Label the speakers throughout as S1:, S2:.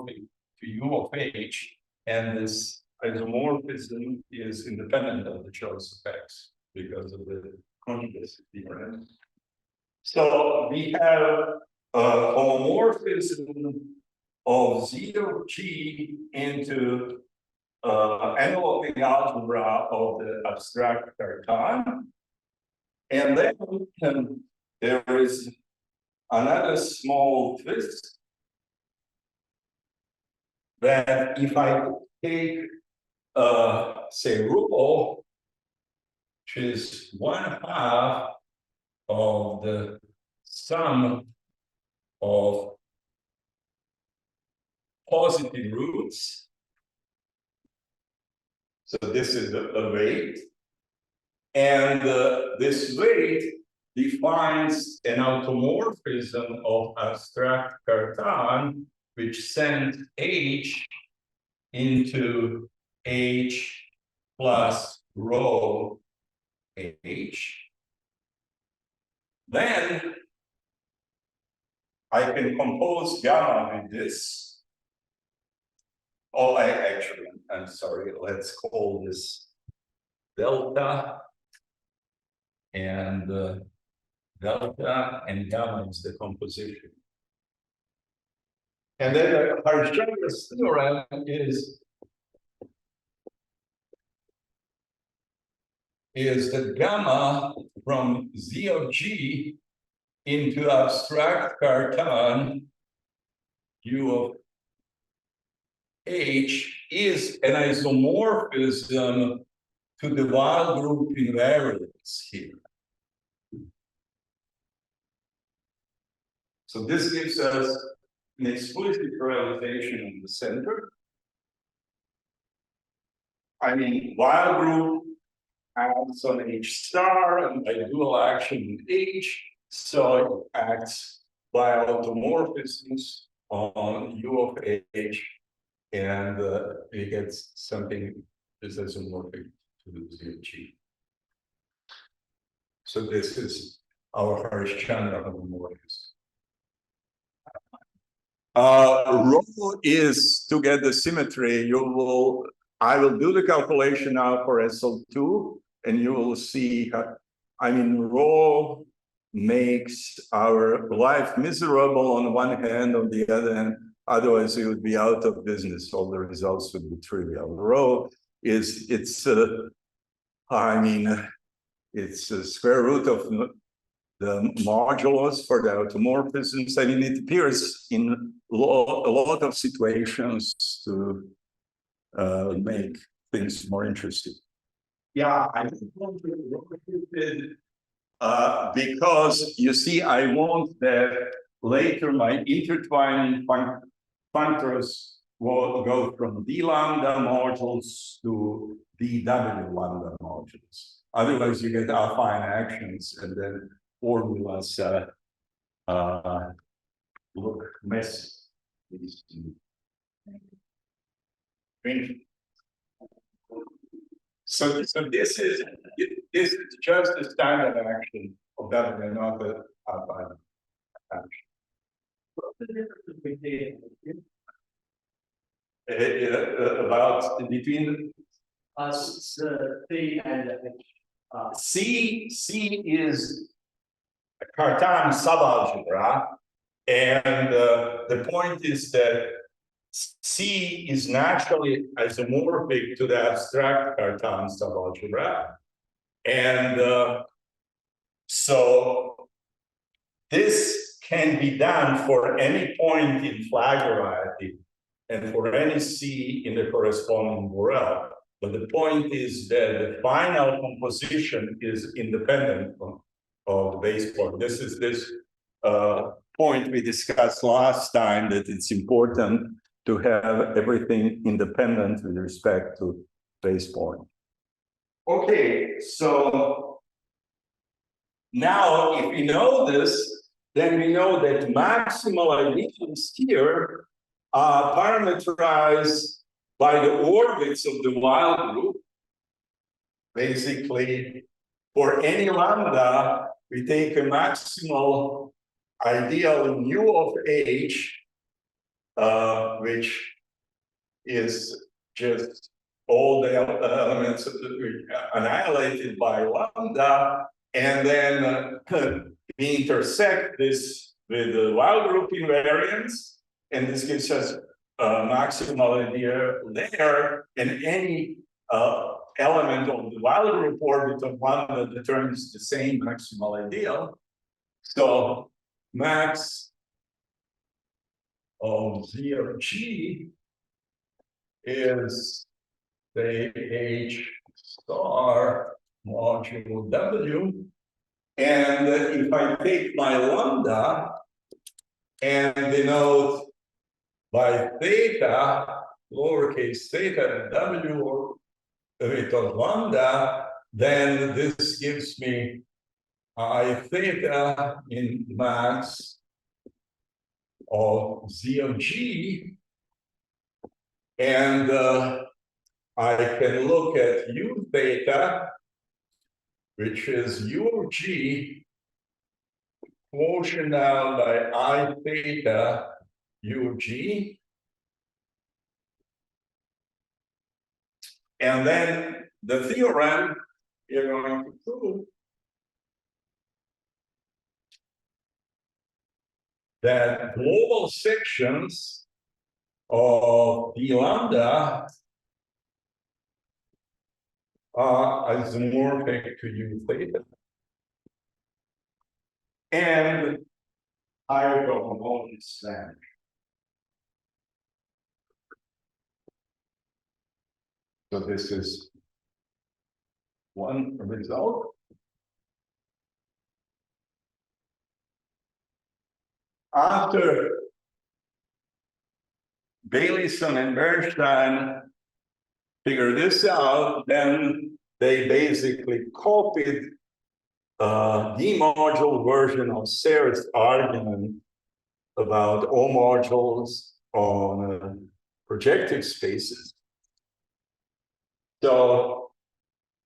S1: to U of H, and this isomorphism is independent of the choice of X because of the conjugacy theorem. So we have homomorphism of Z of G into analog algebra of the abstract Cartan. And then there is another small twist that if I take, say, rho, which is 1/2 of the sum of positive roots. So this is a weight. And this weight defines an automorphism of abstract Cartan, which sends H into H plus rho H. Then I can compose gamma with this. Oh, I'm sorry, let's call this delta. And delta and gamma is the composition. And then Harshchandra's theorem is that gamma from Z of G into abstract Cartan U of H is an isomorphism to the Weil group invariants here. So this gives us an explicit realization in the center. I mean, Weil group acts on H star and by dual action with H, so it acts by automorphisms on U of H, and it gets something that's isomorphic to the Z of G. So this is our Harshchandra homomorphism. Rho is to get the symmetry. I will do the calculation now for SL2, and you will see. I mean, rho makes our life miserable on one hand. On the other hand, otherwise it would be out of business. All the results would be trivial. Rho is it's a square root of the modulus for the automorphisms. I mean, it appears in a lot of situations to make things more interesting. Yeah, I think because you see, I want that later my intertwining functors will go from d lambda modules to dw lambda modules. Otherwise, you get affine actions, and then formulas look messy. So this is just a standard action of W, not the affine action. What's the difference between about between C and H? C is a Cartan subalgebra, and the point is that C is naturally isomorphic to the abstract Cartan subalgebra, and so this can be done for any point in flag variety and for any C in the corresponding Borel. But the point is that the final composition is independent of the base point. This is this point we discussed last time, that it's important to have everything independent with respect to base point. Okay, so now if we know this, then we know that maximal ideals here are parameterized by the orbits of the Weil group. Basically, for any lambda, we take a maximal ideal in U of H which is just all the elements annihilated by lambda, and then we intersect this with the Weil group invariance, and this gives us a maximal idea there, and any element of the Weil group orbit of lambda determines the same maximal ideal. So max of Z of G is, say, H star modulo W. And if I take my lambda and denote by theta, lowercase theta W, or with of lambda, then this gives me I theta in max of Z of G. And I can look at U theta, which is U of G, quotient out by I theta U of G. And then the theorem you're going to prove that global sections of d lambda are isomorphic to U theta. And higher components vanish. So this is one result. After Bayleson and Bernstein figured this out, then they basically copied D-module version of Serre's argument about O modules on projective spaces. So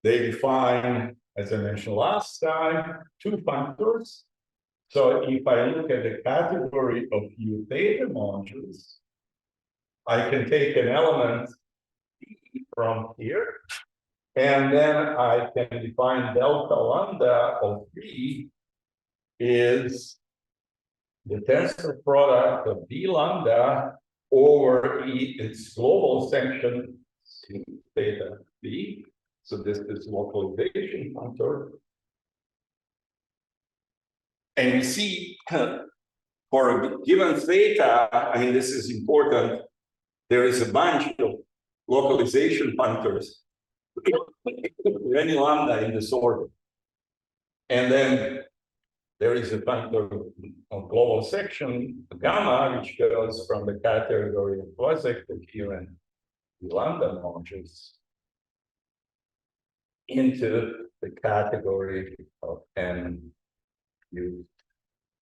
S1: they define, as I mentioned last time, two functors. So if I look at the category of U theta modules, I can take an element from here, and then I can define delta lambda of V is the tensor product of D lambda over E, its global section theta V. So this is localization functor. And we see for a given theta, I mean, this is important, there is a bunch of localization functors for any lambda in this order. And then there is a functor of global section, gamma, which goes from the category of quasi-coherent lambda modules into the category of N U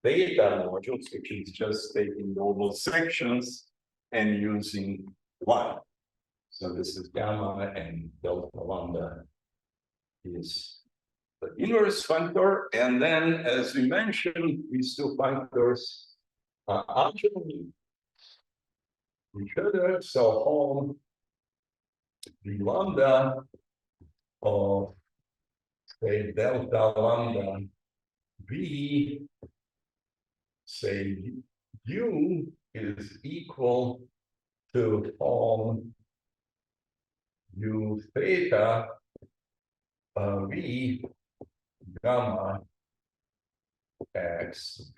S1: theta modules, which is just taking global sections and using one. So this is gamma, and delta lambda is the inverse functor. And then, as we mentioned, these two functors are actually each other. So on the lambda of, say, delta lambda V, say U is equal to U theta V gamma X.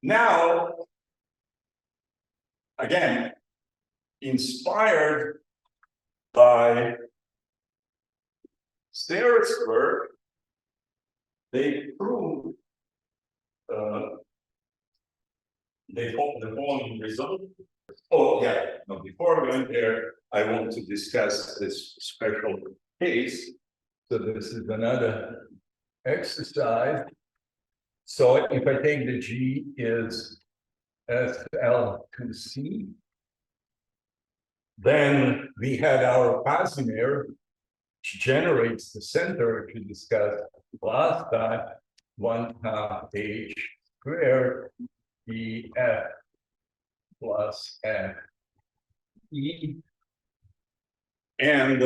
S1: Now, again, inspired by Serre's work, they proved the following result. Oh, yeah, no, before going there, I want to discuss this special case. So this is another exercise. So if I take the G is SL2C, then we had our Casimir, which generates the center, which we discussed last time. 1/2 h squared EF plus F E. And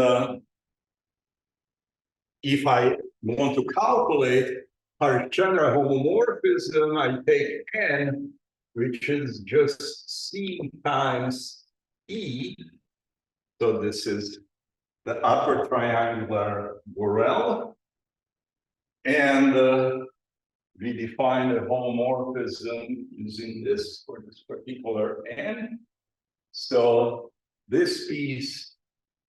S1: if I want to calculate Hart-Chandra homomorphism, I take N, which is just C times E. So this is the upper triangular Borel. And we define a homomorphism using this for this particular N. So this piece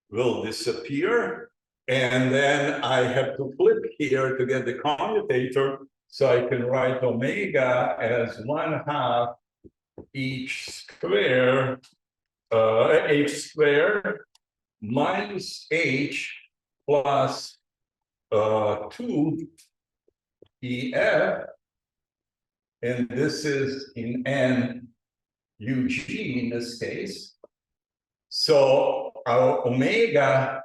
S1: will disappear. And then I have to flip here to get the commutator. So I can write omega as 1/2 h squared, h squared minus h plus 2 EF. And this is in N UG in this case. So our omega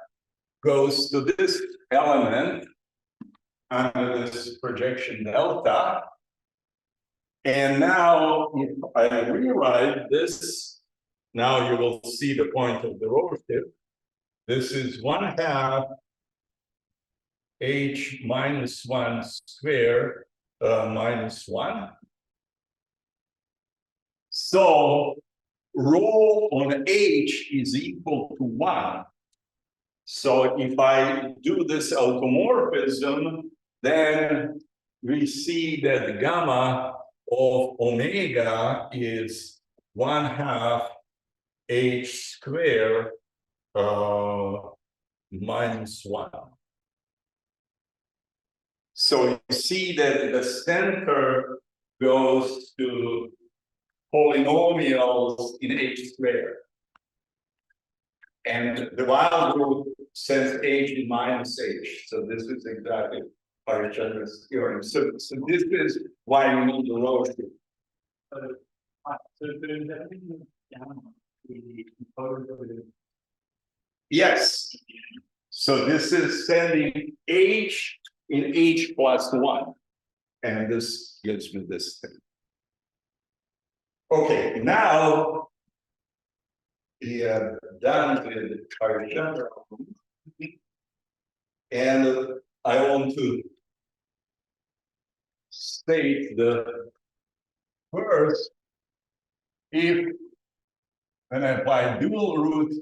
S1: goes to this element under this projection delta. And now if I rewrite this, now you will see the point of the rotation. This is 1/2 h minus 1 squared minus 1. So rho on h is equal to 1. So if I do this automorphism, then we see that gamma of omega is 1/2 h squared minus 1. So you see that the center goes to polynomials in h squared. And the wild group says h in minus h. So this is exactly Hart-Chandra's theorem. So this is why we need the Roche. Yes. So this is sending h in h plus 1. And this gives me this thing. Okay, now we have done with Hart-Chandra. And I want to state the first, if when I apply dual root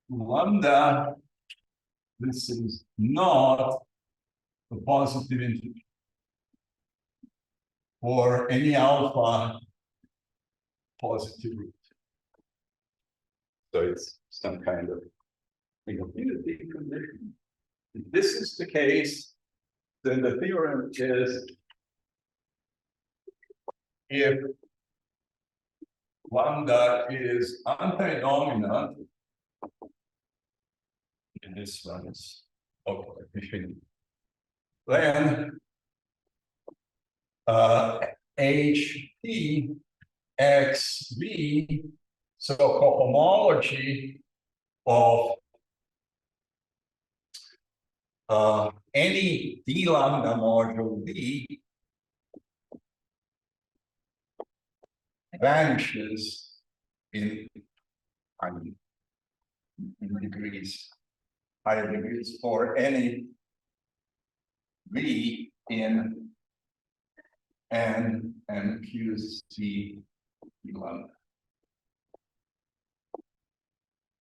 S1: lambda, this is not a positive integer for any alpha positive root. So it's some kind of infinity condition. If this is the case, then the theorem is if lambda is anti-dominant, and this one is okay, then HP XV, so cohomology of any d lambda modulo d vanishes in, in degrees, higher degrees for any v in N and QC d lambda.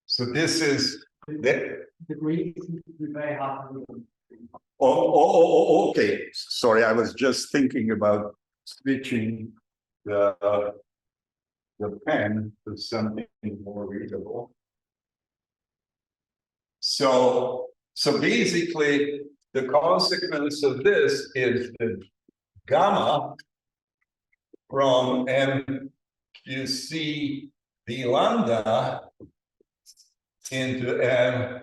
S1: So this is the
S2: degree very hard.
S1: okay. Sorry, I was just thinking about switching the pen to something more readable. So basically, the consequence of this is that gamma from MQC d lambda into M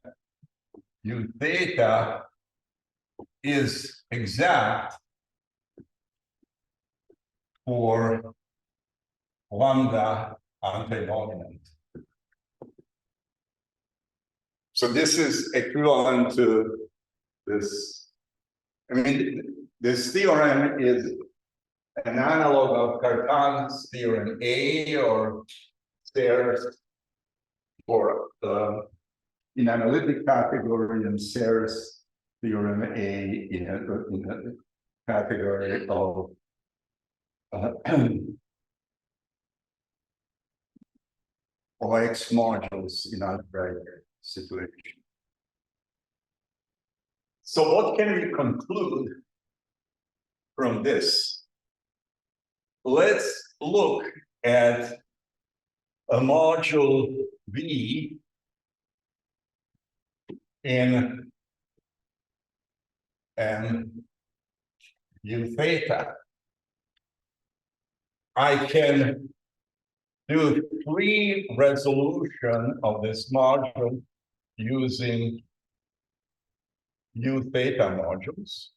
S1: U theta is exact for lambda anti-dominant. So this is equivalent to this. I mean, this theorem is an analog of Cartan's theorem A or Serre's for in analytic category and Serre's theorem A in a category of or X modules in algebraic situation. So what can we conclude from this? Let's look at a module V in U theta. I can do free resolution of this module using U theta modules.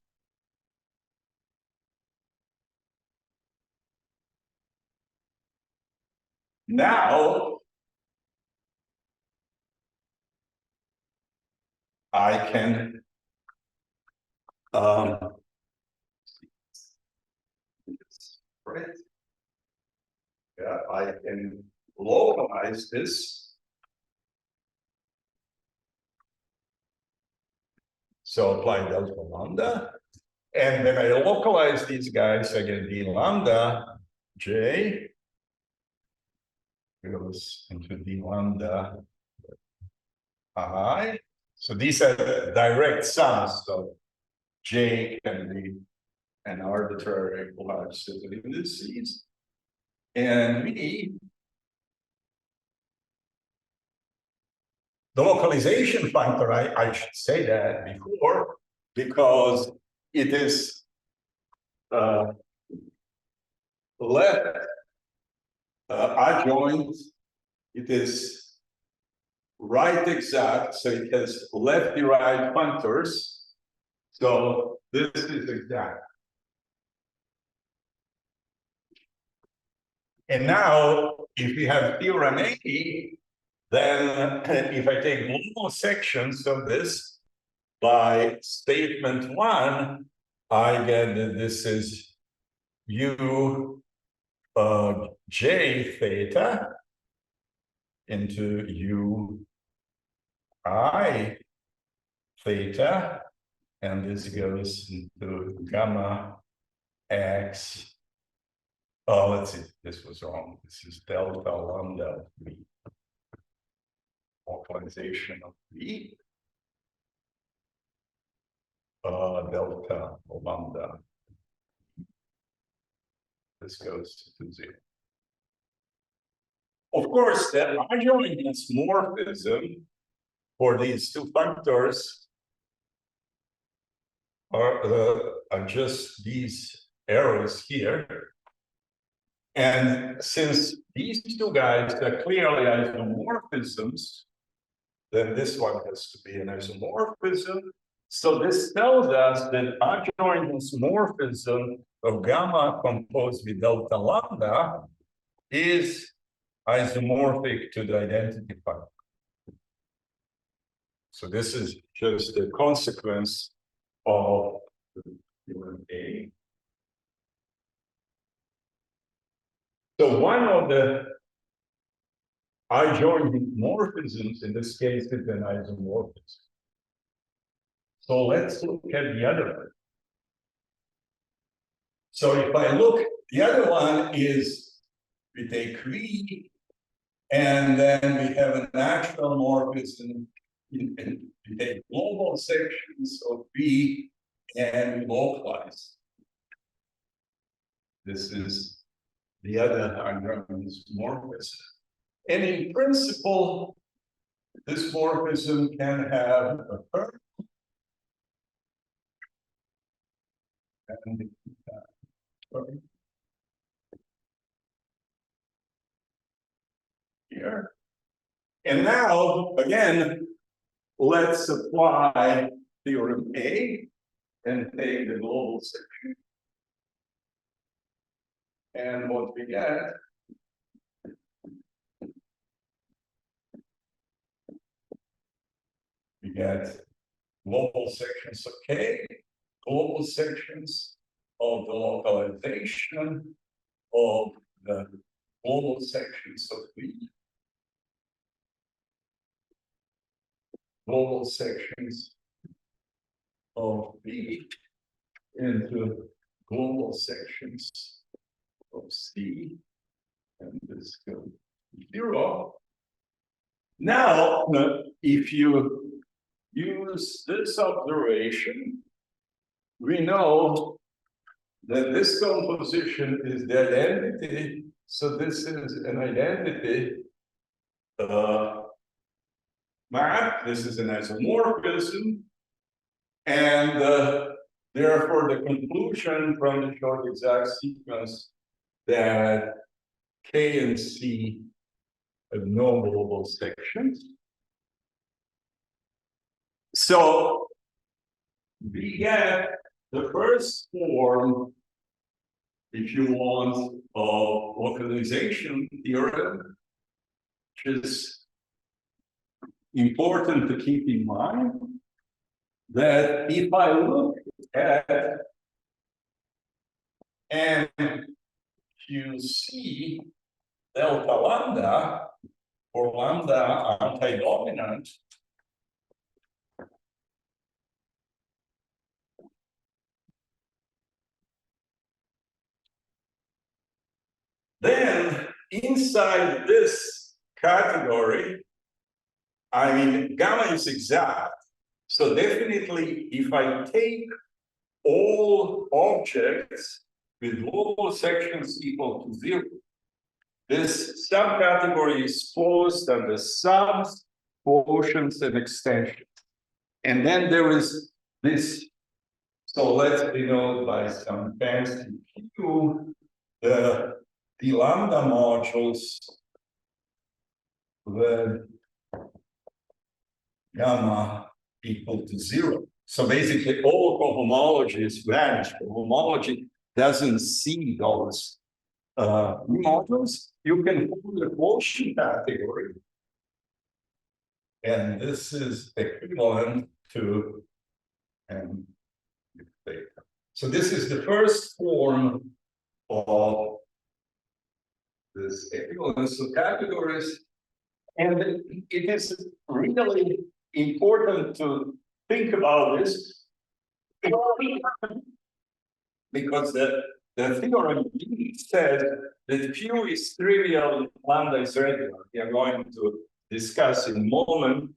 S1: Now, I can right? Yeah, I can localize this. So apply delta lambda. And when I localize these guys, I get d lambda j goes into d lambda I. So these are direct sums. So j can be an arbitrary large set of indices. And V, the localization factor, I should say that before, because it is left adjoint, it is right exact, so it has left derived functors. So this is exact. And now, if we have theorem A, then if I take global sections of this by statement one, I get that this is U j theta into U I theta, and this goes into gamma x. Oh, let's see, this was wrong. This is delta lambda V. Localization of V. Delta lambda. This goes to 0. Of course, the adjointness morphism for these two functors are just these arrows here. And since these two guys are clearly isomorphisms, then this one has to be an isomorphism. So this tells us that adjointness morphism of gamma composed with delta lambda is isomorphic to the identity factor. So this is just a consequence of theorem A. So one of the adjoint morphisms in this case is an isomorphism. So let's look at the other one. So if I look, the other one is we take V, and then we have an actual morphism. We take global sections of V and we localize. This is the other adjointness morphism. And in principle, this morphism can have a kernel. And here. And now, again, let's apply theorem A and take the global section. And what we get global sections of K, global sections of the localization of the global sections of V. Global sections of V into global sections of C, and this goes to 0. Now, if you use this observation, we know that this composition is the identity. So this is an identity map. This is an isomorphism. And therefore, the conclusion from the short exact sequence that K and C have no global sections. So we get the first form, if you want, of localization theorem, which is important to keep in mind, that if I look at MQC delta lambda, or lambda anti-dominant, then inside this category, I mean, gamma is exact. So definitely, if I take all objects with global sections equal to 0, this subcategory is closed under subs, quotients, and extensions. And then there is this, so let's denote by some fancy Q, the lambda modules with gamma equal to 0. So basically all cohomologies vanish. Cohomology doesn't see those modules. You can hold the quotient category, and this is equivalent to M theta. So this is the first form of this equivalence of categories, and it is really important to think about this because the theorem said that Q is trivial, lambda is regular. We are going to discuss in a moment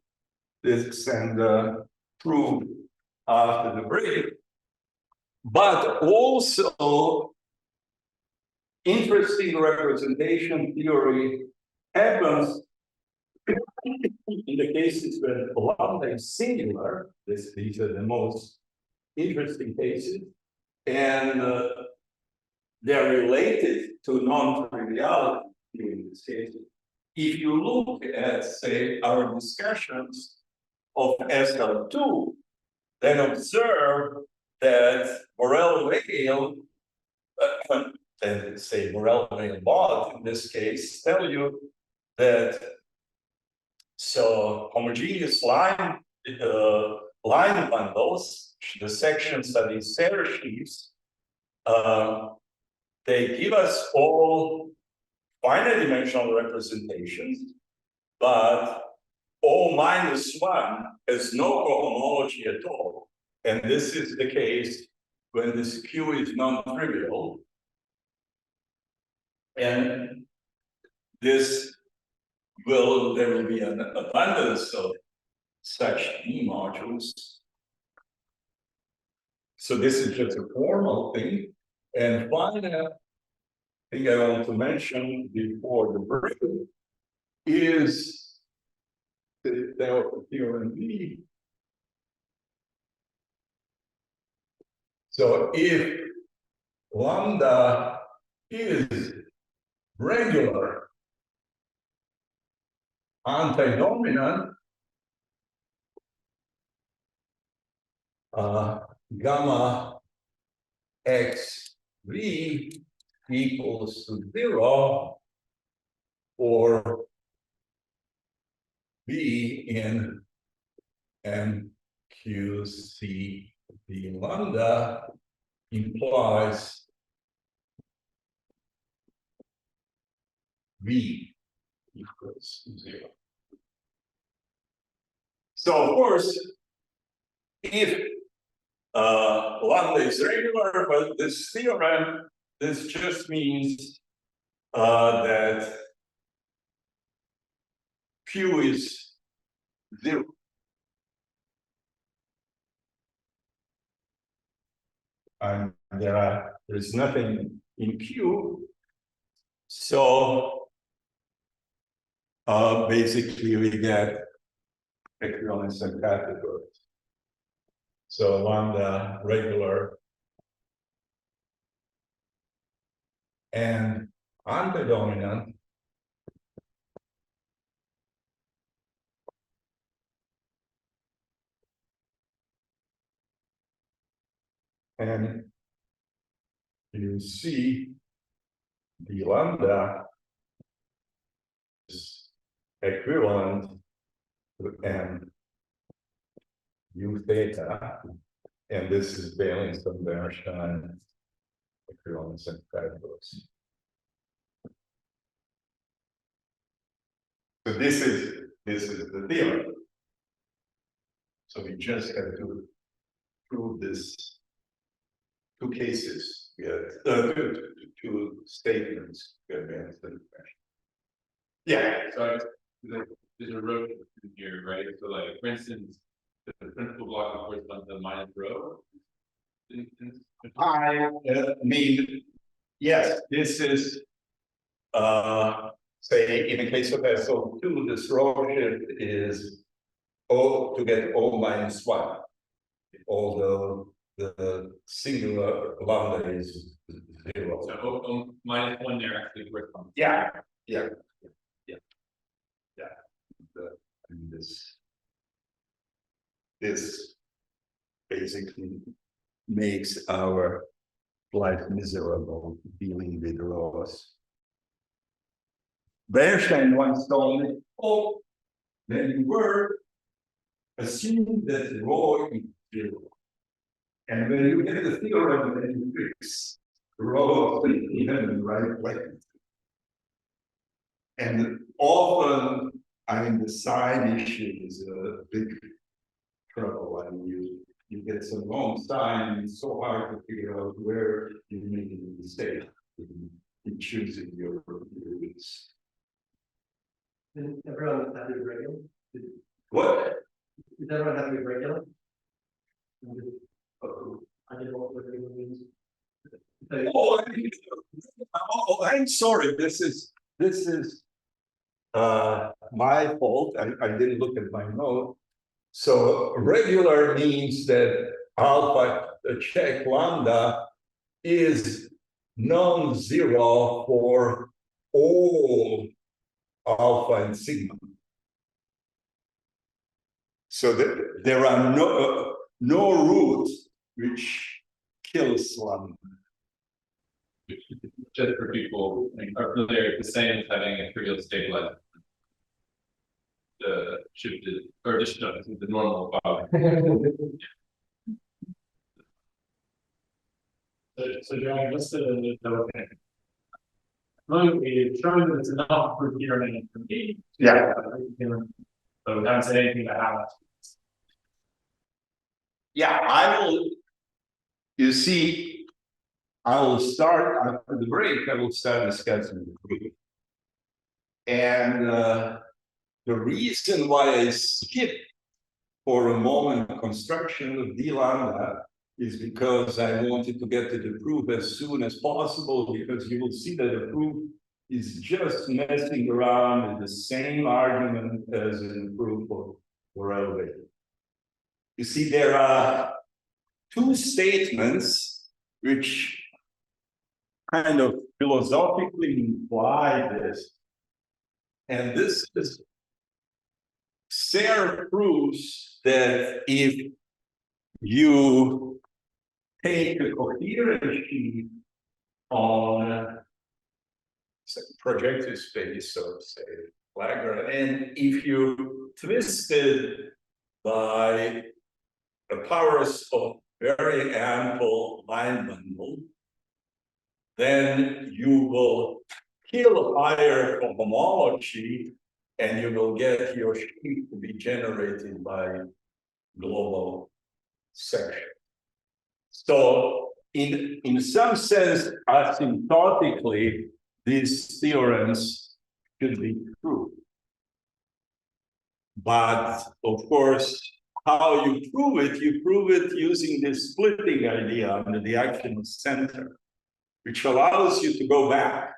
S1: this and prove after the break. But also, interesting representation theory happens in the cases where lambda is singular. These are the most interesting cases, and they're related to non-triviality in this case. If you look at, say, our discussions of SL2, then observe that Borel-Weil and say Borel-Weil-Bott in this case tell you that so homogeneous line bundles, the sections are these Serre sheaves, they give us all finite dimensional representations, but O minus 1 has no cohomology at all. And this is the case when this Q is non-trivial. And there will be an abundance of such D modules. So this is just a formal thing. And finally, thing I want to mention before the break is the theorem B. So if lambda is regular anti-dominant, gamma x v equals to 0, or v in MQC v lambda implies V equals 0. So of course, if lambda is regular, but this theorem, this just means that Q is 0. And there's nothing in Q. So basically we get equivalence and categories. So lambda regular and antidominant and you see the lambda is equivalent to m u theta, and this is valence of Bernstein equivalence and categories. So this is the theorem. So we just have to prove this two cases. We had two statements. We have answered the question. Yeah.
S3: So there's a row here, right? So like, for instance, the principal block corresponds to minus rho.
S1: I mean, yes, this is say in the case of SO2, this row shift is O to get O minus 1, although the singular lambda is 0.
S3: So O minus 1 there actually corresponds.
S1: Yeah. And this basically makes our life miserable dealing with rows. Bernstein once told me, oh, when you were assume that the rho is 0. And when you get the theorem, then you fix rho even in the right place. And often, I mean, the sign issue is a big trouble. I mean, you get some wrong sign, it's so hard to figure out where you're making a mistake in choosing your routes.
S2: Did everyone have to be regular?
S1: What?
S2: Did everyone have to be regular? I didn't know what regular means.
S1: I'm sorry. This is my fault. I didn't look at my note. So regular means that alpha check lambda is non-zero for all alpha and sigma. So that there are no roots which kills lambda.
S3: Just for people are familiar, the same as having a trivial stabilizer. The shifted, or just the normal power.
S2: So Dragan, what's the thing? Well, we've shown that it's enough for Theorem and for me.
S1: Yeah.
S2: So we haven't said anything about how it's.
S1: Yeah, I will. You see, I will start after the break. I will start discussing the proof. And the reason why I skip for a moment construction of d lambda is because I wanted to get to the proof as soon as possible, because you will see that the proof is just messing around with the same argument as in the proof for elevator. You see, there are two statements which kind of philosophically imply this. And this is Serre proves that if you take a coherent sheet on projective space, so say Lagrange, and if you twist it by the powers of very ample line bundle, then you will kill higher homology, and you will get your sheet to be generated by global section. So in some sense, asymptotically, these theorems should be true. But of course, how you prove it using this splitting idea under the action center, which allows you to go back.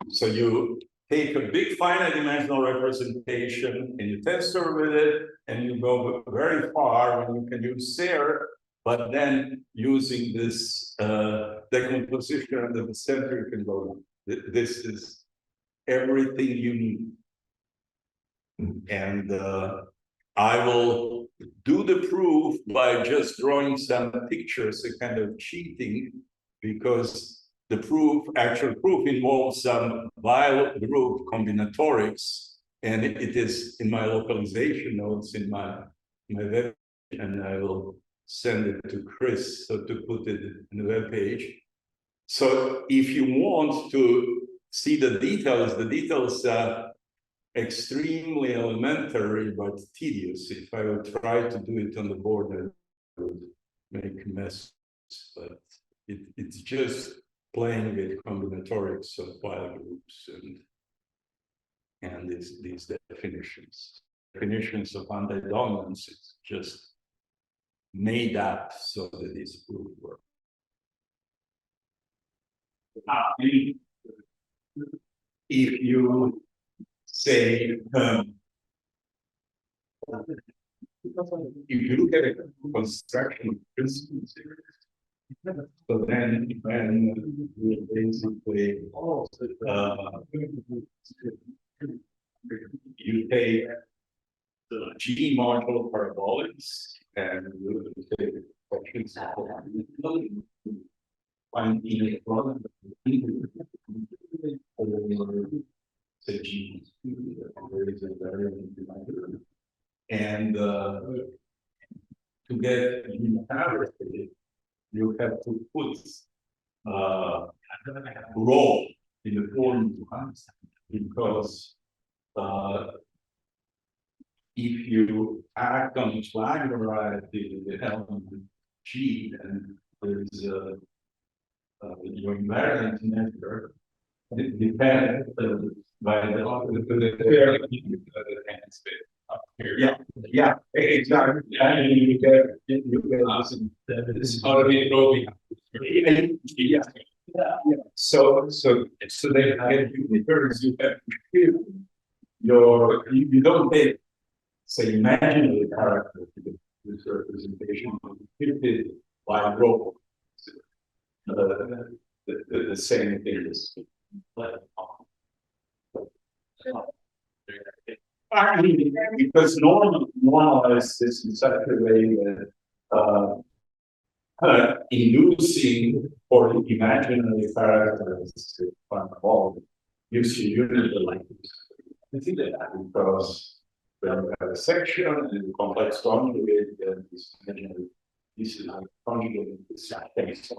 S1: So you take a big finite dimensional representation and you tensor with it, and you go very far when you can use SARE, but then using this decomposition under the center, you can go. This is everything you need. And I will do the proof by just drawing some pictures, a kind of cheating, because the actual proof involves some Weil group combinatorics, and it is in my localization notes in my web, and I will send it to Chris so to put it in the web page. So if you want to see the details are extremely elementary but tedious. If I would try to do it on the board, I would make a mess. But it's just playing with combinatorics of Weil groups and these definitions of anti-dominance. It's just made up so that this proof works. If you say, if you look at a construction principle series, so then you basically you take the G modulo parabolics and you take questions find in front say G, there is a variable and to get unitarity, you have to put rho in the form because if you act on each line variety, the element G, and there's your invariant measure, it depends by the yeah, exactly. And you get this automated So they get unitary. You don't take say imaginary character to this representation, fitted by rho. The same thing is. Because normalize this in such a way that inducing for imaginary characters to find all gives you unit language. Because when you have a section and complex conjugate, then this imaginary pieces are conjugated in this case.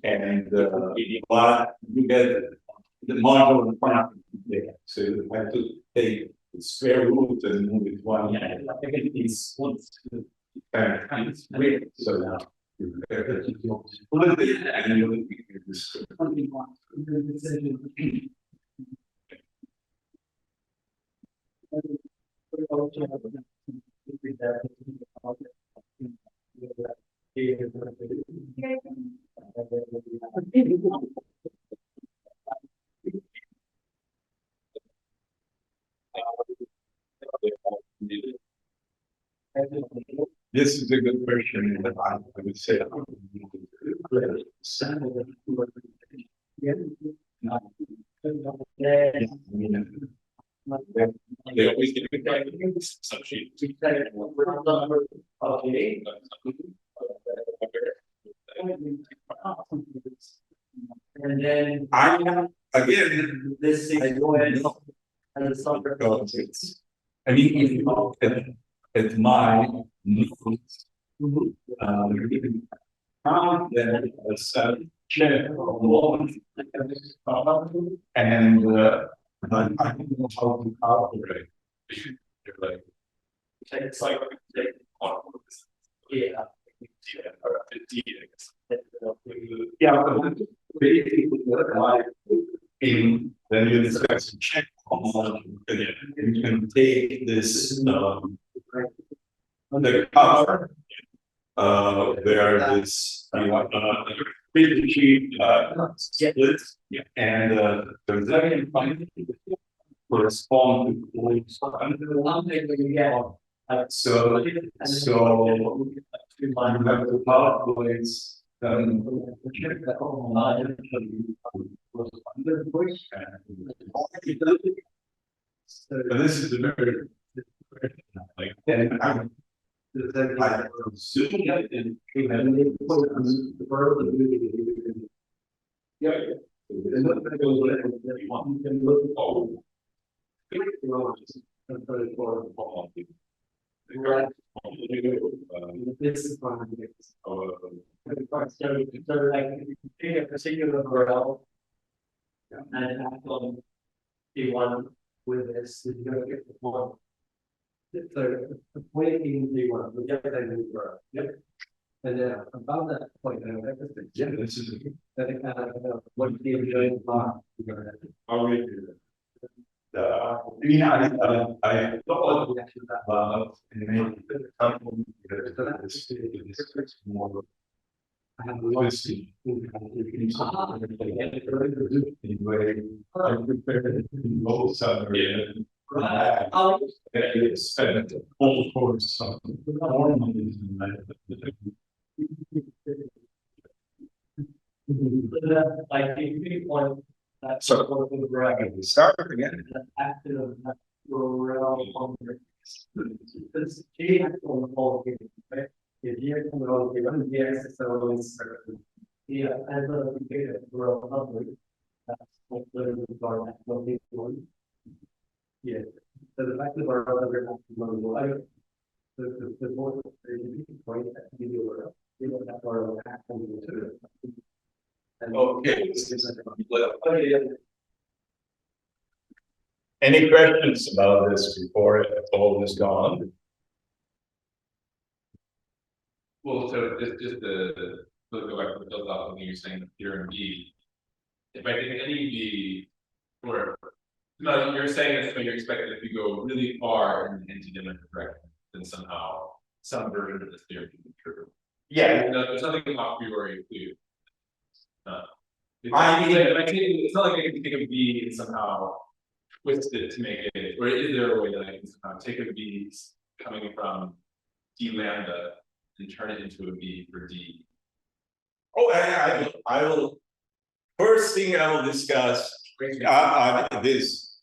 S1: And but you get the module in front of you. So you have to take the square root and move it one. Yeah, I think it's it's weird. So now you have to split it and you this. This is a good question that I would say. They always give me some sheet. Okay. And then I have again this is I mean, if you look at my notes, Then it's check law. And I don't know how to calculate. You're like,
S2: It's like, yeah.
S1: or 50, I guess. Yeah, but basically, like, when you discuss check you can take this, the cover, where this, pretty cheap, splits, and, the second function correspond to. So you have to calculate, but this is the very, like, then I assume that in. Yeah.
S2: Right. This is one of the things. So like if you take a particular URL and act on D1 with this, you're gonna get the one. So the point in D1, we get that new URL. Yep. And then about that point,
S1: Yeah, this is.
S2: what you're doing,
S3: I'll read through that.
S1: I mean, I thought about more. I have lost anyway, I prepared both sides. I spent all course something.
S2: like if you want that.
S1: So, start again.
S2: Active rural. This G on the whole game, right? If you can roll given the access always. Yeah, and the data rural public. That's what the guard will be doing. Yeah, so the fact that our other the board point that you know that our action to it.
S1: Okay. Any questions about this before all is gone?
S3: Well, so just to go back to the build up when you're saying the theorem B. If I take any B, or no, you're saying this, but you're expecting if you go really far into different directions, then somehow some version of this theorem can be true.
S1: Yeah.
S3: No, there's nothing a priori clear.
S1: I mean,
S3: it's not like I can take a B and somehow twist it to make it, or is there a way that I can somehow take a B coming from D lambda and turn it into a B for D?
S1: Oh, I will. First thing I will discuss this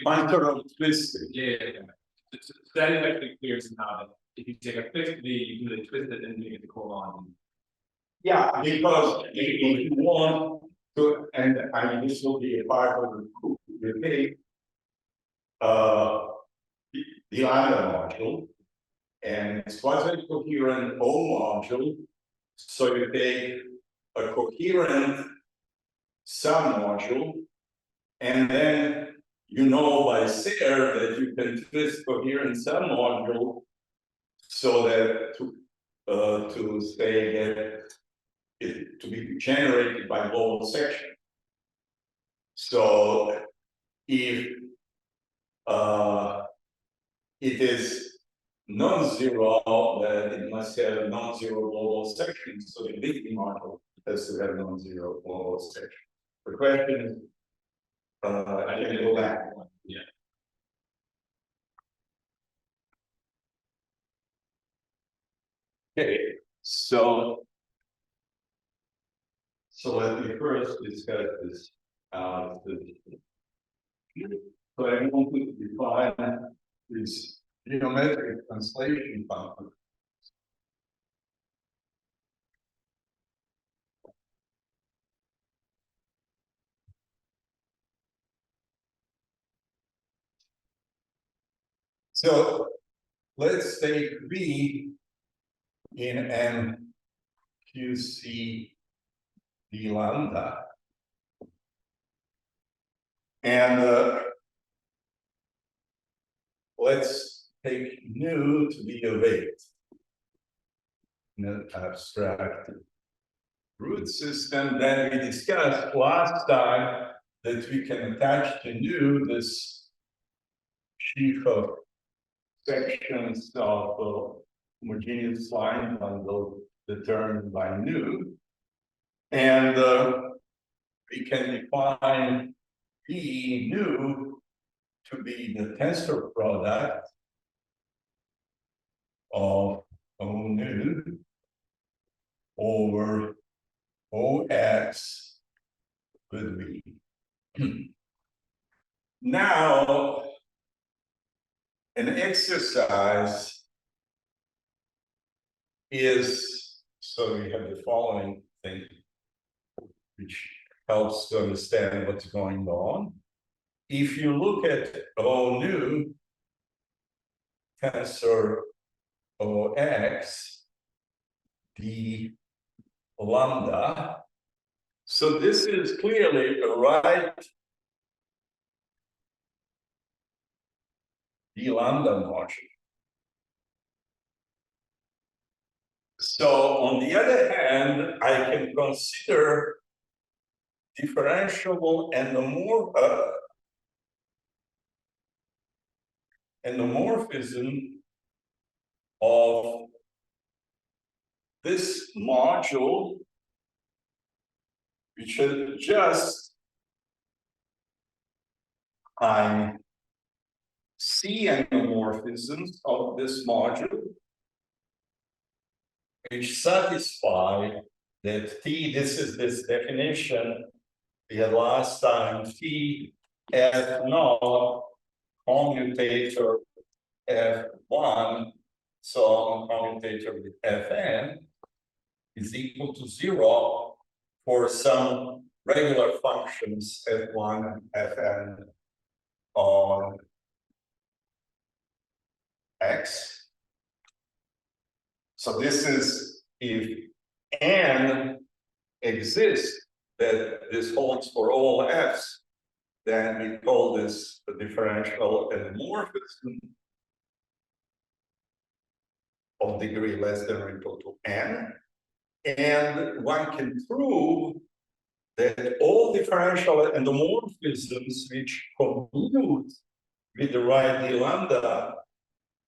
S1: functional twisting.
S3: Yeah. So that is actually clear somehow that if you take a fixed B, you can really twist it and make it the colon.
S1: Yeah, because if you want to, and I mean, this will be a part of the take the lambda module, and it's quasi coherent O module. So you take a coherent sum module, and then you know by Sayre that you can twist coherent sum module so that to say that it to be generated by global section. So if it is non-zero, then it must have a non-zero global section. So the big model has to have non-zero global section. The question is, I can go back.
S3: Yeah.
S1: Okay, so let me first discuss this. So I want to define this geometric translation function. So let's take B in M QC d lambda. And let's take nu to be a weight in an abstract root system. Then we discussed last time that we can attach to nu this sheaf of sections of homogeneous line bundle determined by nu. And we can define V nu to be the tensor product of O nu over OX with V. Now, an exercise is, so we have the following thing, which helps to understand what's going on. If you look at O nu tensor OX d lambda, so this is clearly a right d lambda modular. So on the other hand, I can consider differentiable endomorphism of this module, which is just C endomorphisms of this module, which satisfy that T, this is this definition we had last time, T F naught commutator F1, so commutator with Fn is equal to 0 for some regular functions F1 and Fn on X. So this is if N exists, that this holds for all F's, then we call this the differential endomorphism of degree less than or equal to N. And one can prove that all differential endomorphisms which commute with the right d lambda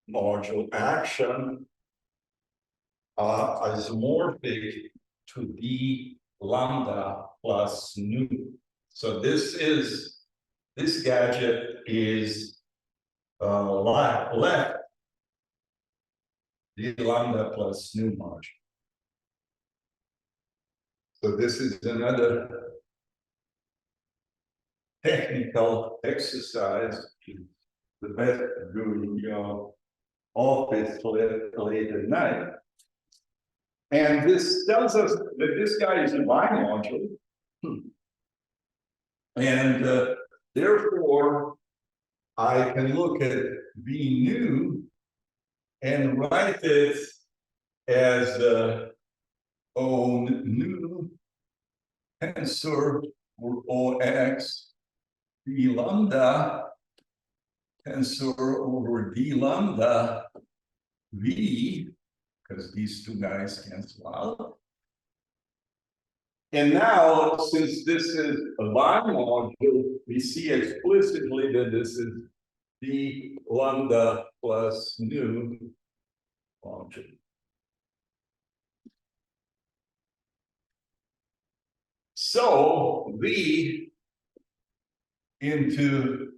S1: module action are isomorphic to d lambda plus nu. So this gadget is left d lambda plus nu module. So this is another technical exercise, the best during your office late at night. And this tells us that this guy is a bimodule. And therefore, I can look at V nu and write it as O nu tensor or OX d lambda tensor over d lambda V, because these two guys cancel out. And now, since this is a bimodule, we see explicitly that this is d lambda plus nu module. So V into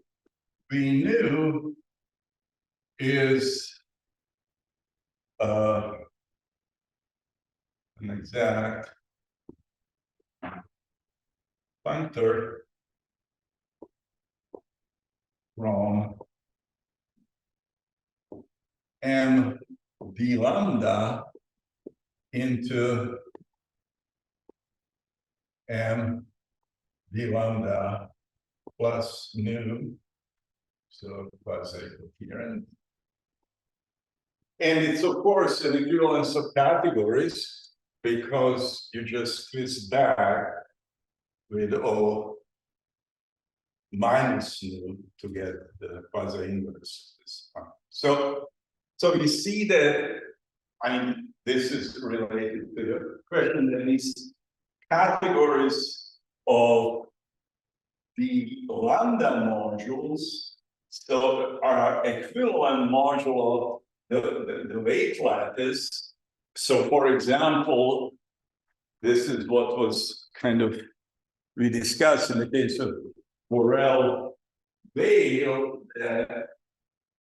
S1: V nu is an exact functor from M d lambda into M d lambda plus nu, so quasi-coherent. And it's of course an equivalence of categories because you just twist back with O minus nu to get the quasi-inverse of this one. So you see that, I mean, this is related to the question that these categories of the lambda modules so are equivalent module of the weight lattice. So for example, this is what was kind of we discussed in the case of Borel veil that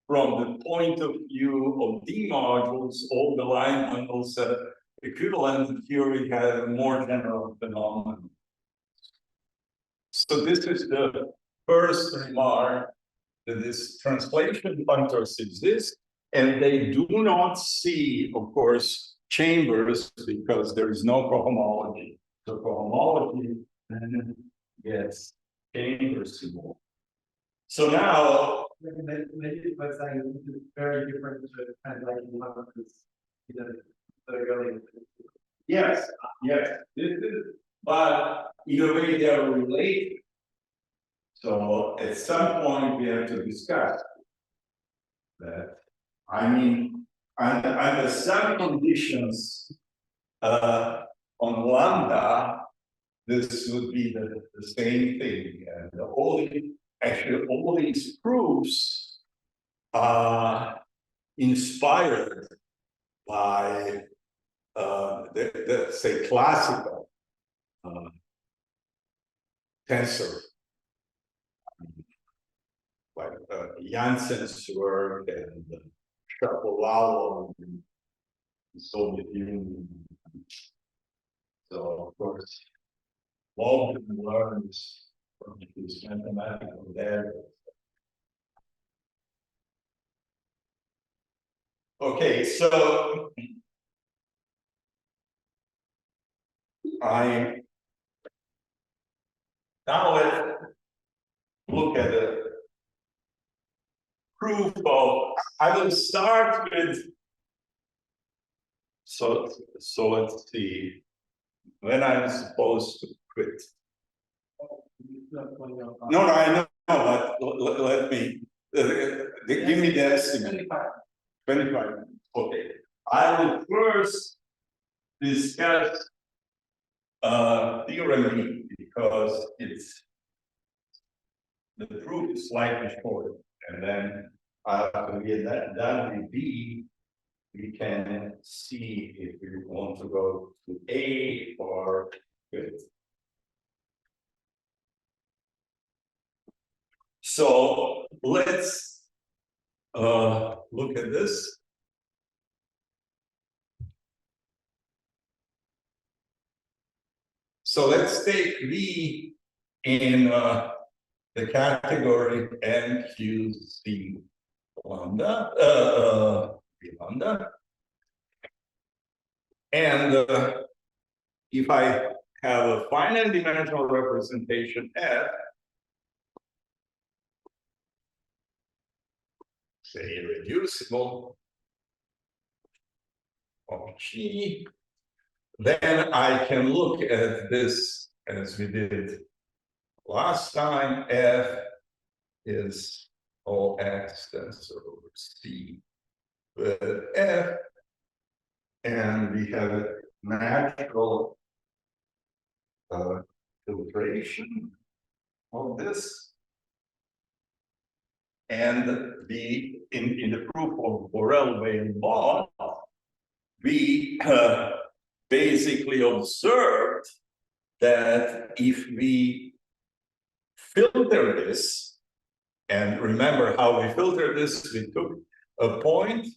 S1: from the point of view of D modules, all the line bundles equivalent theory had a more general phenomenon. So this is the first remark that this translation functors exist, and they do not see, of course, chambers because there is no cohomology. So cohomology then gets chambers involved. So now,
S2: maybe by saying this is very different to kind of like one because you know they're going.
S1: yes, but in a way they are related. So at some point we have to discuss that. I mean, under some conditions on lambda, this would be the same thing. And actually all these proofs are inspired by the say classical tensor, like Janssen's work and Shapovalov in the Soviet Union. So of course, Walden learns from his mathematical data. Okay, so now let's look at the proof of. I will start with. So let's see when I'm supposed to quit. No, I know, but let me give me the estimate. 25. Okay. I will first discuss theorem E because the proof is slightly short, and then after we get done with B, we can see if we want to go to A or quit. So let's look at this. So let's take V in the category NQC lambda, V lambda. And if I have a finite dimensional representation F, say irreducible of G, then I can look at this as we did last time. F is OX tensor over C with F, and we have a natural filtration of this. And in the proof of Borel-Weil law, we basically observed that if we filter this, and remember how we filtered this, we took a point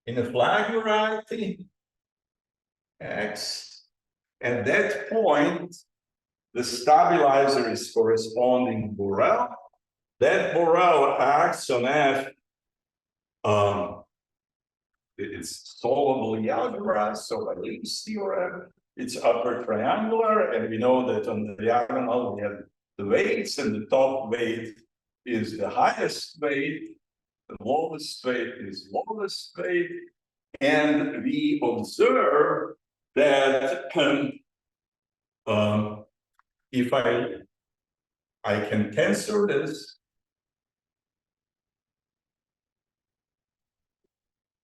S1: in a flag variety, X. At that point, the stabilizer is corresponding Borel. That Borel acts on F. It's solvable algebra, so by Leibniz theorem, it's upper triangular, and we know that on the diagonal we have the weights, and the top weight is the highest weight, the lowest weight is lowest weight, And we observe that if I can tensor this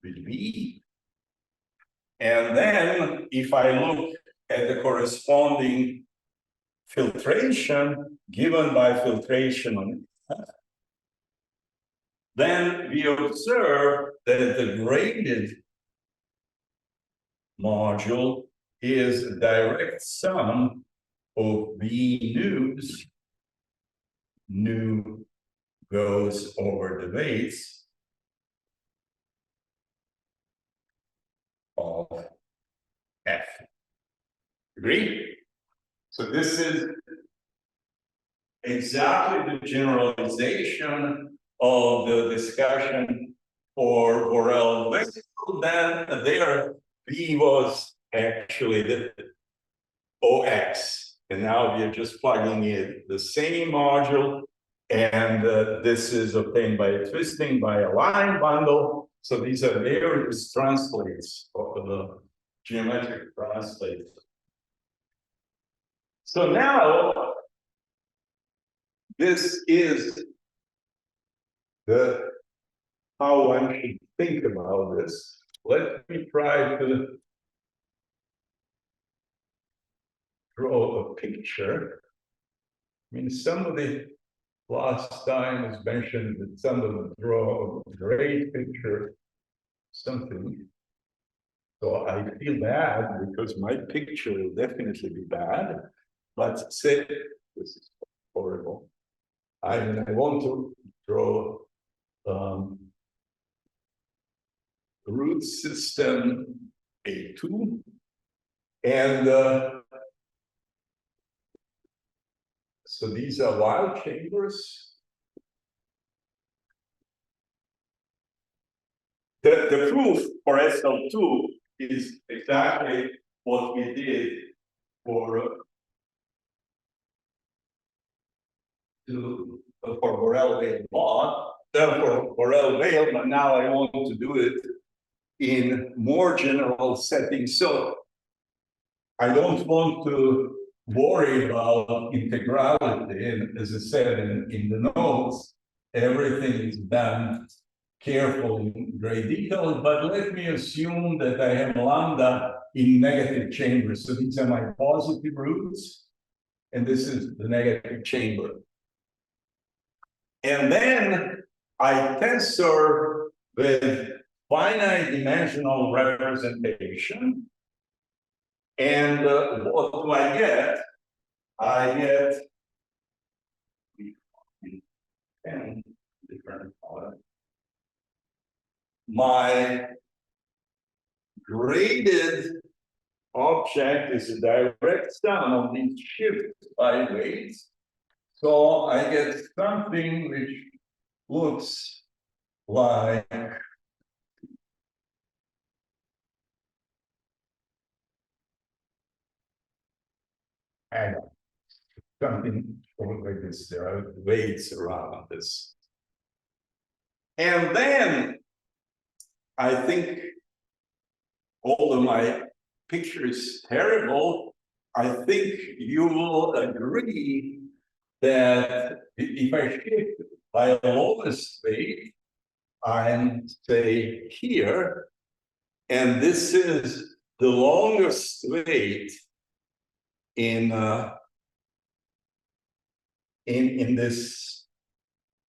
S1: with V, and then if I look at the corresponding filtration given by filtration on F, then we observe that the graded module is a direct sum of V news. Nu goes over the weights of F. Agree? So this is exactly the generalization of the discussion for Borel vector. Then there V was actually the OX, and now we are just plugging in the same module, and this is obtained by twisting by a line bundle. So these are various translates of the geometric translates. So now this is the how one should think about this. Let me try to draw a picture. I mean, somebody last time has mentioned that somebody draw a great picture, something. So I feel bad because my picture will definitely be bad. But say this is horrible. I want to draw root system A2, and so these are wild chambers. The proof for SL2 is exactly what we did for Borel-Weil mod, for Borel-Weil, but now I want to do it in more general settings. So I don't want to worry about integrality. And as I said in the notes, everything is done carefully in great detail, but let me assume that I have lambda in negative chambers. So these are my positive roots, and this is the negative chamber. And then I tensor with finite dimensional representation. And what do I get? I get 10 different products. My graded object is a direct sum of these shifts by weights. So I get something which looks like something like this. There are weights around this. And then I think, although my picture is terrible, I think you will agree that if I shift by lowest weight, I'm say here, and this is the longest weight in this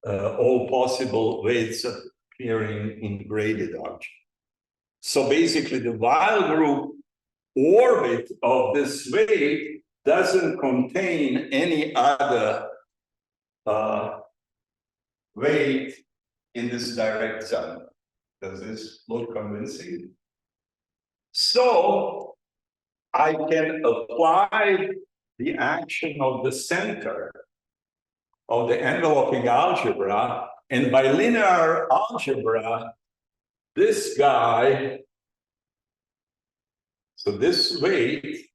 S1: all possible weights appearing in graded object. So basically, the Weil group orbit of this weight doesn't contain any other weight in this direct sum. Does this look convincing? So I can apply the action of the center of the enveloping algebra, and by linear algebra, this guy, so this weight,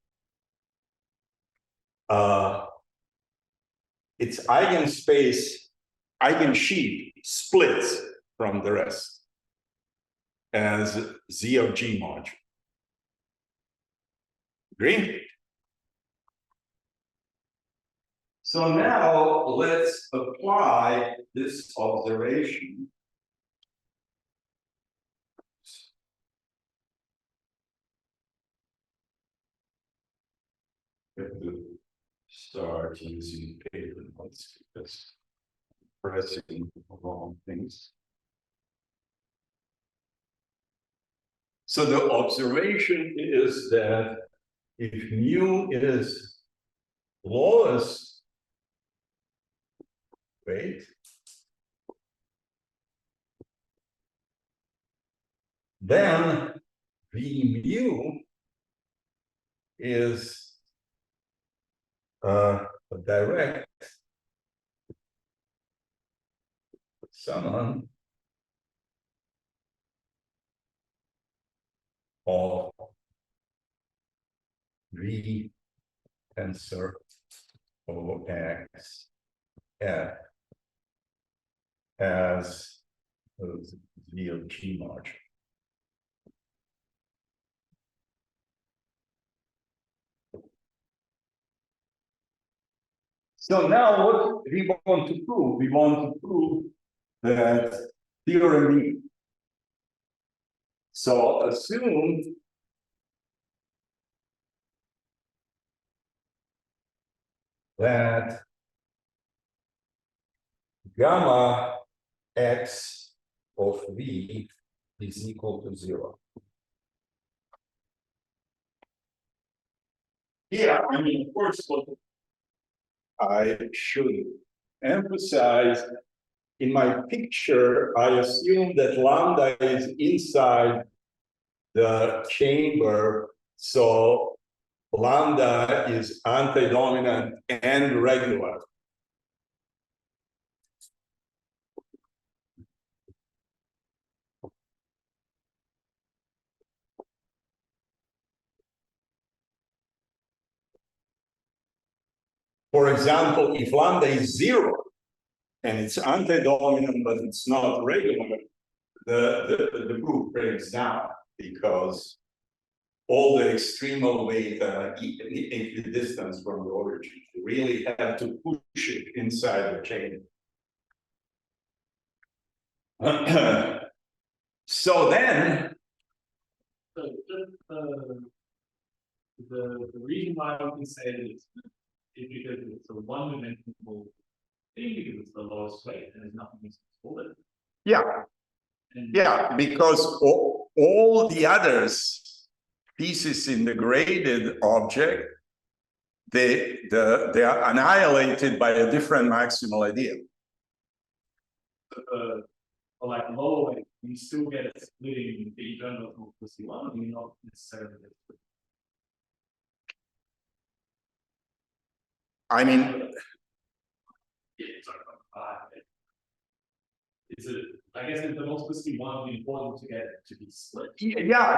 S1: its eigenspace, eigensheet splits from the rest. as Z of G mod. Agree? So now let's apply this observation. Have to start using paper notes because pressing the wrong things. So the observation is that if mu is lowest, wait, then V mu is a direct summon of V tensor of X F as V of G mod. So now what we want to prove? We want to prove that theorem B. So assume that gamma x of V is equal to 0. Here, I mean, of course, what I should emphasize in my picture, I assume that lambda is inside the chamber, so lambda is antidominant and regular. For example, if lambda is 0 and it's antidominant but it's not regular, the proof breaks down because all the extremal weight equidistance from the origin. You really have to push it inside the chain. So then,
S2: So just the reason why I can say this is because it's a one-dimensional thing, because it's the lowest weight and there's nothing to support it.
S1: yeah,
S2: And
S1: yeah, because all the others pieces in the graded object, they are annihilated by a different maximal idea.
S2: for like lower weight, you still get a splitting the general multiplicity one, and you're not necessarily.
S1: I mean,
S2: Yeah, sorry, is it? I guess if the multiplicity one is important to get it to be split.
S1: yeah,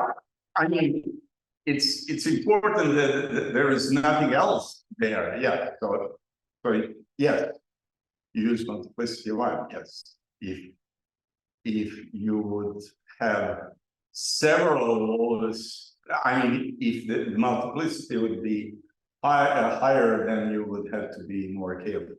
S1: I mean, it's important that there is nothing else there. Yeah, so yes, you use multiplicity one. Yes, if you would have several laws, I mean, if the multiplicity would be higher, then you would have to be more careful.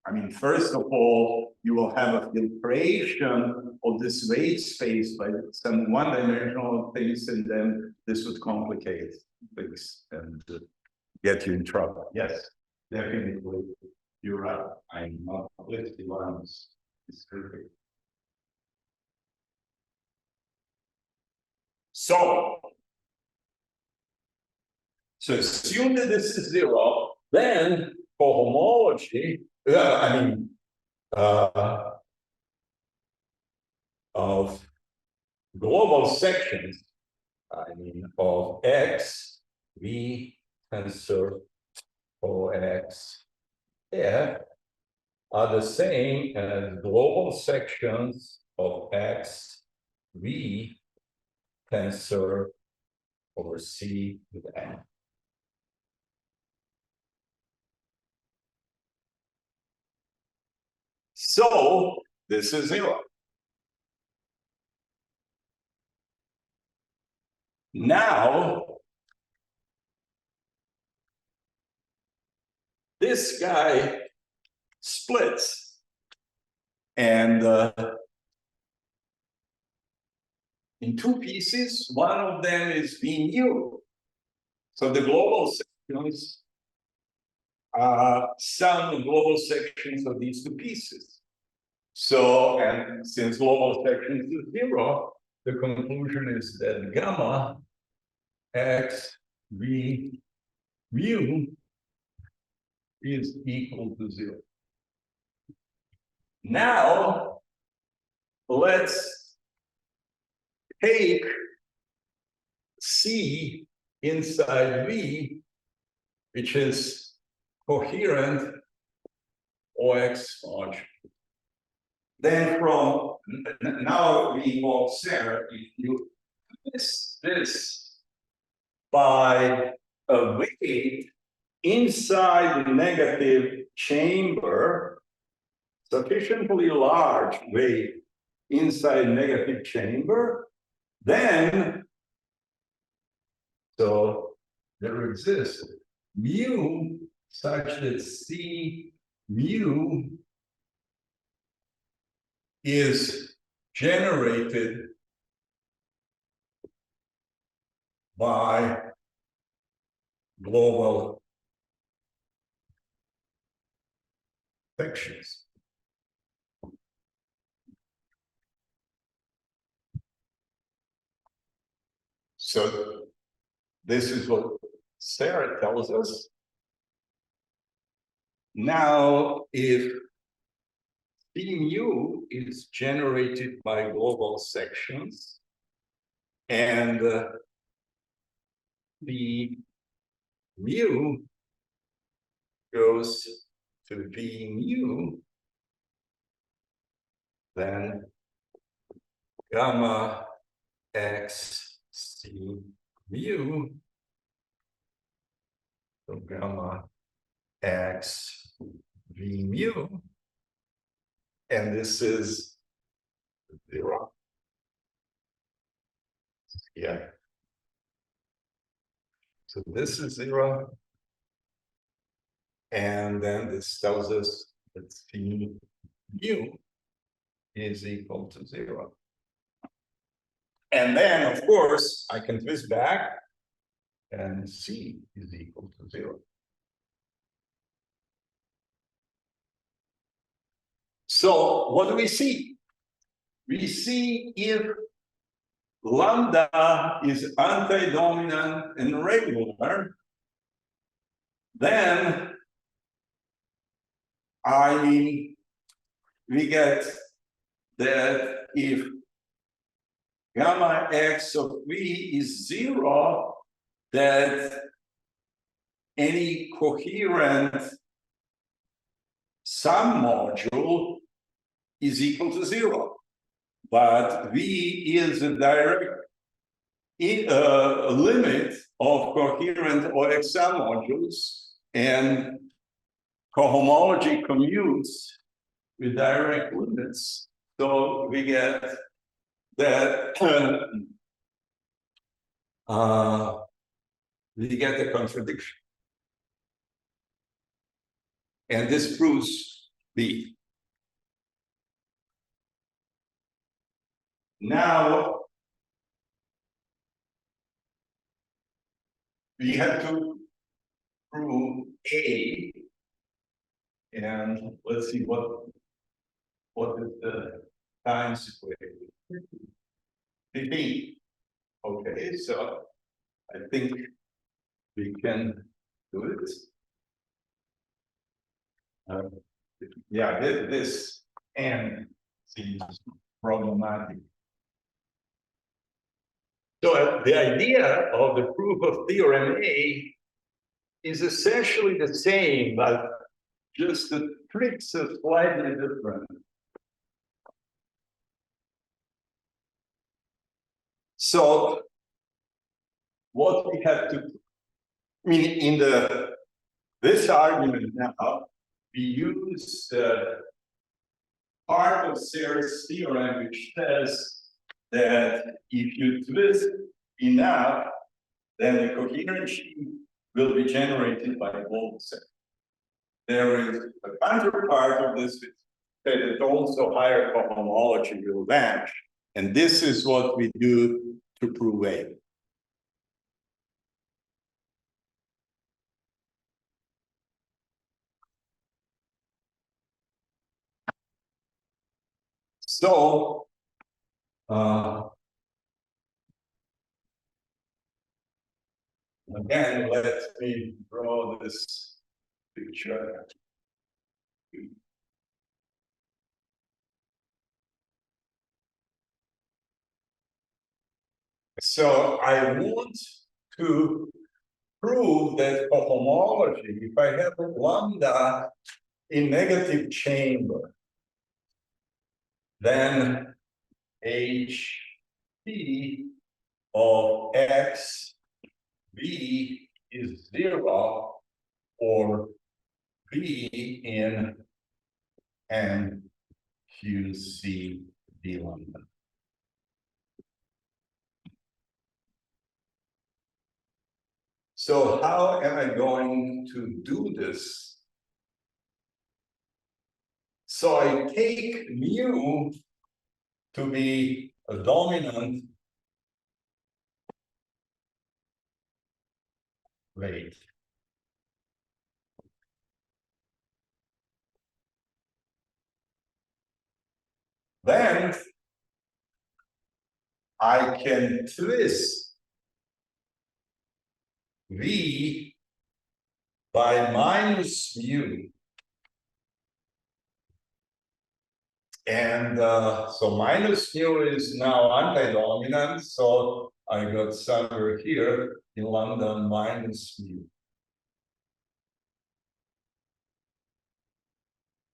S1: I mean, first of all, you will have a filtration of this weight space by some one-dimensional things, and then this would complicate things and get you in trouble. Yes, definitely, you're right. I'm not multiplicity one is perfect. So assume that this is 0, then for homology, I mean, of global sections, I mean, of X, V tensor OX, yeah, are the same as global sections of X, V tensor over C with N. So this is 0. Now, this guy splits, and in two pieces, one of them is V mu. So the global sections sum global sections of these two pieces. So, and since global sections is 0, the conclusion is that gamma x v mu is equal to 0. Now, let's take C inside V, which is coherent OX function. Then from now we involve Sarah, if you twist this by a weight inside the negative chamber, sufficiently large weight inside negative chamber, then so there exists mu such that C mu is generated by global sections. So this is what Sarah tells us. Now, if C mu is generated by global sections, and the mu goes to V mu, then gamma x C mu, so gamma x V mu, and this is 0. Yeah. So this is 0. And then this tells us that C mu is equal to 0. And then, of course, I can twist back, and C is equal to 0. So what do we see? We see if lambda is anti-dominant and regular, then we get that if gamma x of V is 0, that any coherent sum module is equal to 0. But V is a direct limit of coherent OX sum modules, and cohomology commutes with direct limits. So we get that we get a contradiction. And this proves B. Now, we have to prove A, and let's see what is the times equation. B. Okay, so I think we can do it. Yeah, this N seems problematic. So the idea of the proof of theorem A is essentially the same, but just the tricks are slightly different. So what we have to, I mean, in this argument now, we use the part of Serre's theorem, which says that if you twist enough, then the coherent sheet will be generated by both sets. There is a counterpart of this that it also higher cohomology will vanish. And this is what we do to prove A. So, again, let me draw this picture. So I want to prove that cohomology, if I have a lambda in negative chamber, then H P of X B is 0 or B in and QC D lambda. So how am I going to do this? So I take mu to be a dominant weight. Then I can twist V by minus mu. And so minus mu is now anti-dominant, so I got somewhere here in lambda minus mu.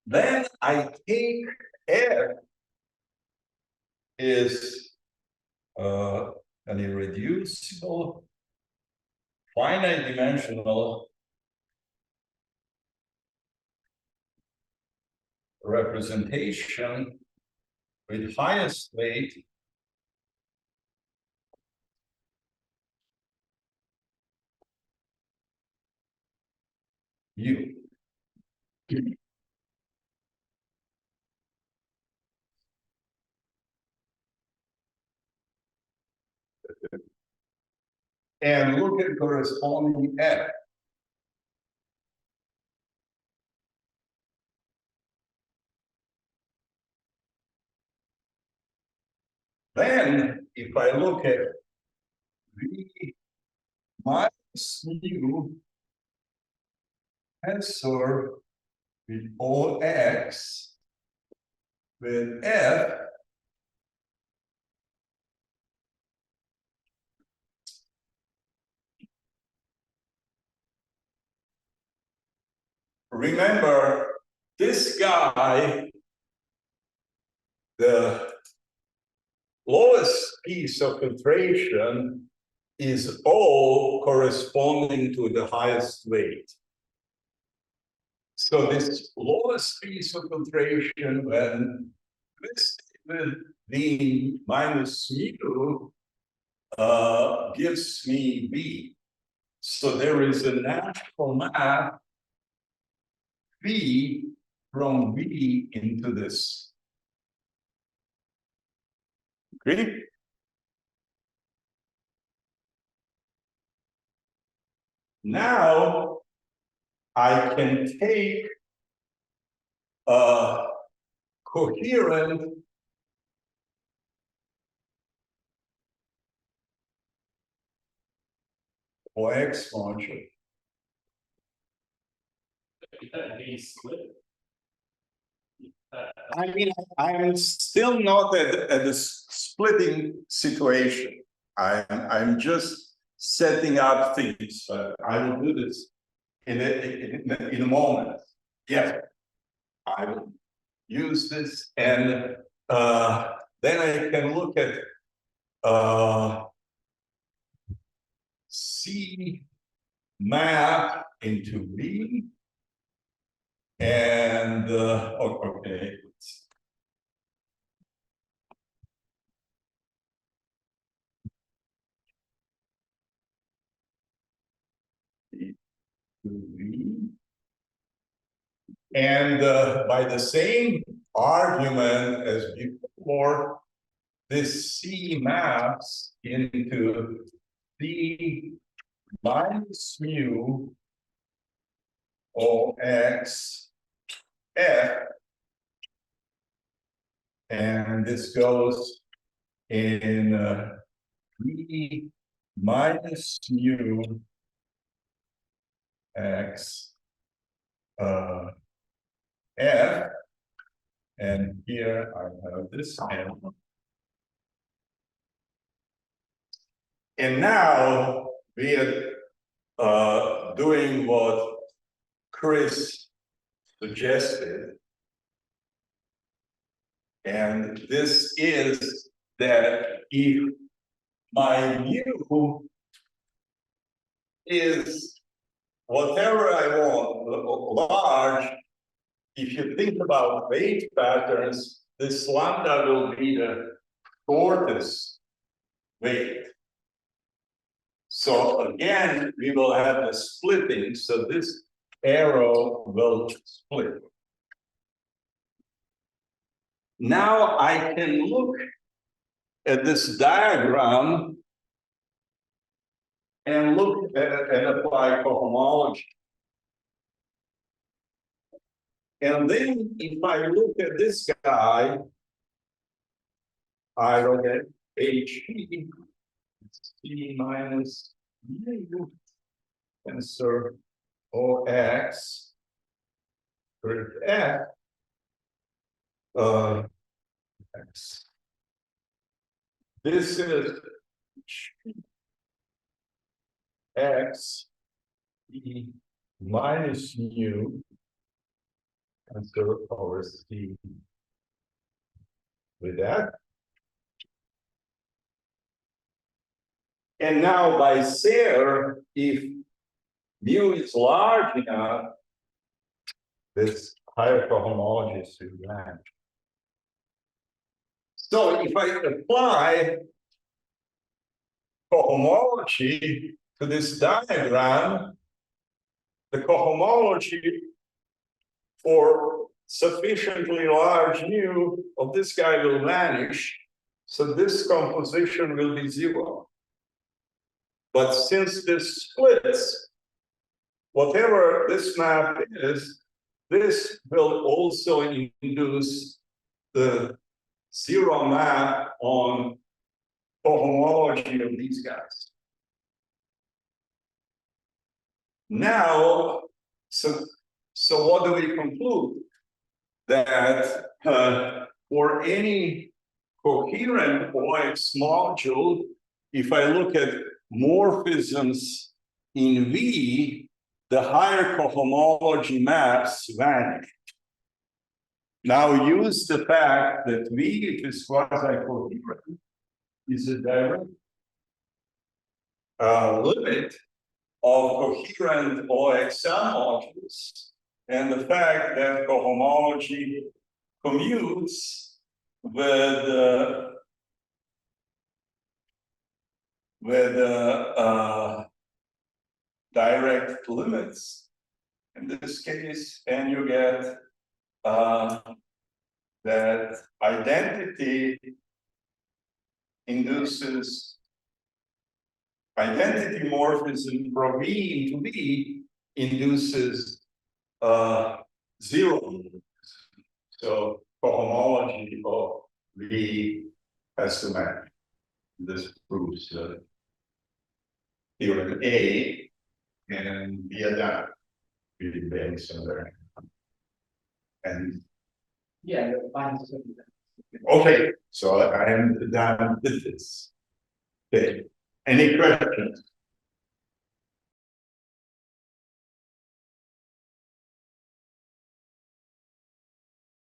S1: Then I take F is an irreducible finite dimensional representation with highest weight u. And look at corresponding F. Then, if I look at V minus mu tensor with OX with F, remember this guy, the lowest piece of filtration is O corresponding to the highest weight. So this lowest piece of filtration, when this with the minus mu, gives me V. So there is a natural map V from V into this. Agree? Now I can take a coherent OX function. I mean, I'm still not at the splitting situation. I'm just setting up things, but I will do this in a moment. Yes, I will use this, and then I can look at C map into V, and okay. V. And by the same argument as before, this C maps into C minus mu OX F. And this goes in V minus mu X F, and here I have this M. And now we are doing what Chris suggested. And this is that if my mu is whatever I want, large, if you think about wave patterns, this lambda will be the shortest wave. So again, we will have the splitting, so this arrow will split. Now I can look at this diagram and look at and apply cohomology. And then if I look at this guy, I will get HP C minus mu tensor OX with F X. This is X E minus mu tensor over C with that. And now by Sayre, if mu is large enough, this higher cohomology is rank. So if I apply cohomology to this diagram, the cohomology for sufficiently large mu of this guy will vanish. So this composition will be zero. But since this splits, whatever this map is, this will also induce the zero map on cohomology of these guys. Now, so what do we conclude? That for any coherent OX module, if I look at morphisms in V, the higher cohomology maps vanish. Now use the fact that V, if it's quasi-coherent, is a direct limit of coherent OXM modules, and the fact that cohomology commutes with direct limits in this case, and you get that identity induces identity morphism from V into V induces zero. So cohomology of V has to match. This proves theorem A, and via that really based on there. And
S2: Yeah, fine.
S1: okay, so I am done with this. Okay, any questions?